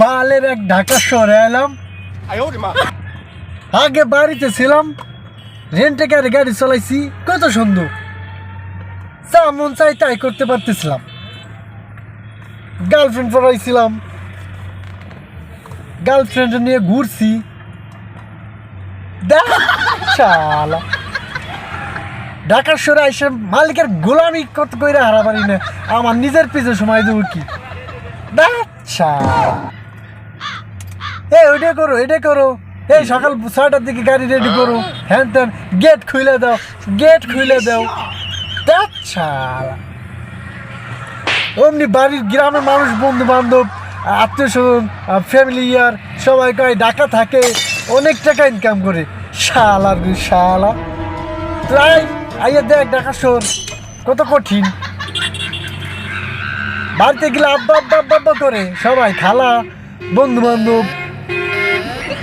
বালের এক ঢাকা শহরে এলাম। আগে বাড়িতে ছিলাম, রেন্টে গাড়ি চালাইছি, কত সুন্দর, যা মন চাই তাই করতে পারতেছিলাম। গার্লফ্রেন্ড পড়াইছিলাম, গার্লফ্রেন্ড নিয়ে ঘুরছি। শালা ঢাকার শহরে আইসে মালিকের গোলামি কত করে হারা পারি না, আমার নিজের পিছনে সময় দেবো কি? ওইটা করো, এটা করো, এই সকাল 6টার দিকে গাড়ি রেডি করো, হ্যান ত্যান, গেট খুলে দাও, গেট খুলে দাও। অমনি বাড়ির গ্রামের মানুষ, বন্ধু বান্ধব, আত্মীয় স্বজন, ফ্যামিলি ইয়ার সবাই কয় ঢাকা থাকে, অনেক টাকা ইনকাম করে। শালা রে শালা, প্রায় আইয়া দেখ ঢাকা শহর কত কঠিন। বাড়িতে গেলে আব্বা আব্বা আব্বা আব্বা করে সবাই, খালা, বন্ধু বান্ধব।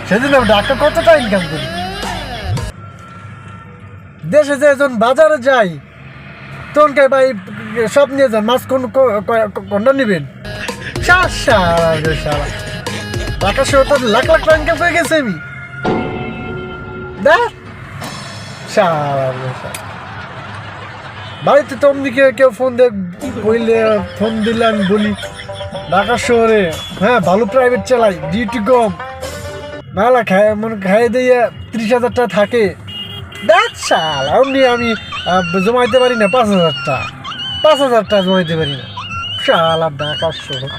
সেদিন আমি ঢাকা কতটা ইনকাম করি। দেশে যে যখন বাজারে যাই তখন কে ভাই সব নিয়ে যান, মাছ কোনটা নেবেন? ঢাকা শহর তো লাখ লাখ টাকা ইনকাম করে গেছে আমি। বাড়িতে তো অমনি কেউ ফোন বললে, ফোন দিলে আমি বলি ঢাকা শহরে হ্যাঁ ভালো প্রাইভেট চালাই, ডিউটি কম, মেলা খাইয়ে দিয়ে 30,000 টাকা থাকে। অমনি আমি জমাইতে পারি না 5,000 টাকা, 5,000 টাকা জমাইতে পারি না। শালা ঢাকা শহর।